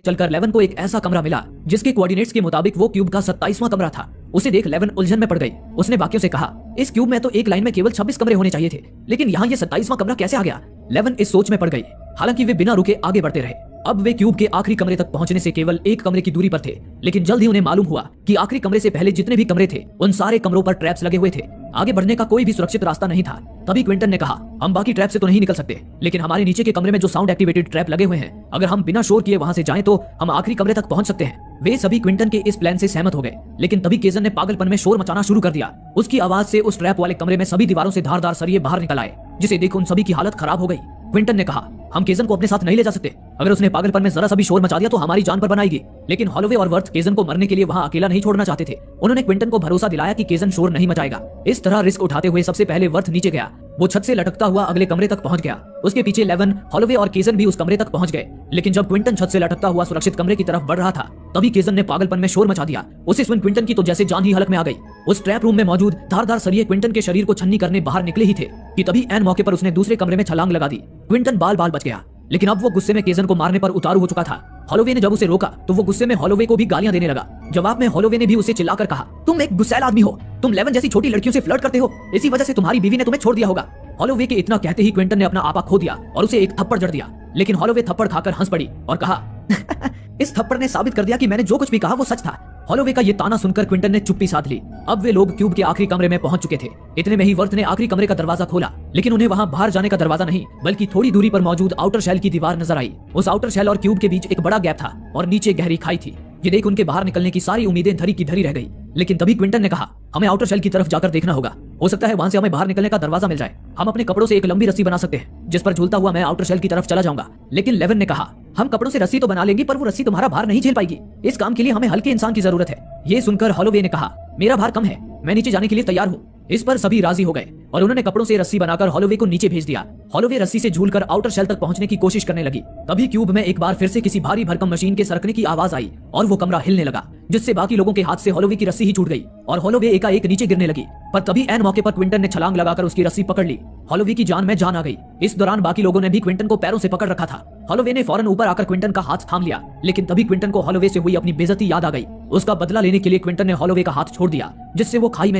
चलकर लेवन को एक ऐसा कमरा मिला जिसके कोऑर्डिनेट्स के मुताबिक वो क्यूब का 27वां कमरा था। उसे देख लेवन उलझन में पड़ गई। उसने बाकियों से कहा, इस क्यूब में तो एक लाइन में केवल 26 कमरे होने चाहिए थे, लेकिन यहाँ ये 27वां कमरा कैसे आ गया? लेवन इस सोच में पड़ गई। हालांकि वे बिना रुके आगे बढ़ते रहे। अब वे क्यूब के आखिरी कमरे तक पहुंचने से केवल एक कमरे की दूरी पर थे, लेकिन जल्द ही उन्हें मालूम हुआ कि आखिरी कमरे से पहले जितने भी कमरे थे उन सारे कमरों पर ट्रैप्स लगे हुए थे। आगे बढ़ने का कोई भी सुरक्षित रास्ता नहीं था। तभी क्विंटन ने कहा, हम बाकी ट्रैप से तो नहीं निकल सकते, लेकिन हमारे नीचे के कमरे में जो साउंड एक्टिवेटेड ट्रैप लगे हुए हैं, अगर हम बिना शोर किए वहां से जाएं तो हम आखिरी कमरे तक पहुंच सकते हैं। वे सभी क्विंटन के इस प्लान से सहमत हो गए, लेकिन तभी केजन ने पागलपन में शोर मचाना शुरू कर दिया। उसकी आवाज से उस ट्रैप वाले कमरे में सभी दीवारों से धारदार सरिये बाहर निकल आए, जिसे देख उन सभी की हालत खराब हो गई। क्विंटन ने कहा, हम केजन को अपने साथ नहीं ले जा सकते। अगर उसने पागलपन में जरा सा भी शोर मचा दिया तो हमारी जान पर बनाएगी। लेकिन हॉलोवे और वर्थ केजन को मरने के लिए वहां अकेला नहीं छोड़ना चाहते थे। उन्होंने क्विंटन को भरोसा दिलाया कि केजन शोर नहीं मचाएगा। इस तरह रिस्क उठाते हुए सबसे पहले वर्थ नीचे गया। वो छत से लटकता हुआ अगले कमरे तक पहुंच गया। उसके पीछे लेवन, हॉलोवे और केजन भी उस कमरे तक पहुंच गए। लेकिन जब क्विंटन छत से लटकता हुआ सुरक्षित कमरे की तरफ बढ़ रहा था, तभी केजन ने पागलपन में शोर मचा दिया। उसे सुन क्विंटन की तो जैसे जान ही हलक में आ गई। उस ट्रैप रूम में मौजूद धारदार सरिये क्विंटन के शरीर को छन्नी करने बाहर निकले ही थे कि तभी ऐन मौके पर उसने दूसरे कमरे में छलांग लगा दी। क्विंटन बाल बाल बच गया, लेकिन अब वो गुस्से में केजन को मारने पर उतारू हो चुका था। हॉलोवे ने जब उसे रोका तो वो गुस्से में हॉलोवे को भी गालियां देने लगा। जवाब में हॉलोवे ने भी उसे चिल्लाकर कहा, तुम एक गुस्सैल आदमी हो, तुम लेवन जैसी छोटी लड़कियों से फ्लर्ट करते हो, इसी वजह से तुम्हारी बीवी ने तुम्हें छोड़ दिया होगा। हॉलोवे के इतना कहते ही क्विंटन ने अपना आपा खो दिया और उसे एक थप्पड़ जड़ दिया। लेकिन हॉलोवे थप्पड़ खाकर हंस पड़ी और कहा, इस थप्पड़ ने साबित कर दिया कि मैंने जो कुछ भी कहा वो सच था। हॉलोवे का ये ताना सुनकर क्विंटन ने चुप्पी साध ली। अब वे लोग क्यूब के आखिरी कमरे में पहुंच चुके थे। इतने में ही वर्थ ने आखिरी कमरे का दरवाजा खोला, लेकिन उन्हें वहां बाहर जाने का दरवाजा नहीं, बल्कि थोड़ी दूरी पर मौजूद आउटर शेल की दीवार नजर आई। उस आउटर शेल और क्यूब के बीच एक बड़ा गैप था और नीचे गहरी खाई थी। ये देख उनके बाहर निकलने की सारी उम्मीदें धरी की धरी रह गई। लेकिन तभी क्विंटन ने कहा, हमें आउटर शेल की तरफ जाकर देखना होगा, हो सकता है वहां से हमें बाहर निकलने का दरवाजा मिल जाए। हम अपने कपड़ों से एक लंबी रस्सी बना सकते हैं, जिस पर झूलता हुआ मैं आउटर शेल की तरफ चला जाऊंगा। लेकिन लेवन ने कहा, हम कपड़ों से रस्सी तो बना लेंगे, पर वो रस्सी तुम्हारा भार नहीं झेल पाएगी। इस काम के लिए हमें हल्के इंसान की जरूरत है। ये सुनकर हॉलोवे ने कहा, मेरा भार कम है, मैं नीचे जाने के लिए तैयार हूँ। इस पर सभी राजी हो गए और उन्होंने कपड़ों से रस्सी बनाकर हॉलोवे को नीचे भेज दिया। हॉलोवे रस्सी से झूलकर आउटर शेल तक पहुंचने की कोशिश करने लगी। तभी क्यूब में एक बार फिर से किसी भारी भरकम मशीन के सरकने की आवाज आई और वो कमरा हिलने लगा, जिससे बाकी लोगों के हाथ से हॉलोवे की रस्सी ही छूट गई और हॉलोवे एकाएक नीचे गिरने लगी। पर तभी ऐन मौके पर क्विंटन ने छलांग लगाकर उसकी रस्सी पकड़ ली। हॉलोवे की जान में जान आ गई। इस दौरान बाकी लोगों ने भी क्विंटन को पैरों से पकड़ रखा था। हॉलोवे ने फौरन ऊपर आकर क्विंटन का हाथ थाम लिया, लेकिन तभी क्विंटन को हॉलोवे से हुई अपनी बेइज्जती याद आ गई। उसका बदला लेने के लिए क्विंटन ने हॉलोवे का हाथ छोड़ दिया, जिससे वो खाई में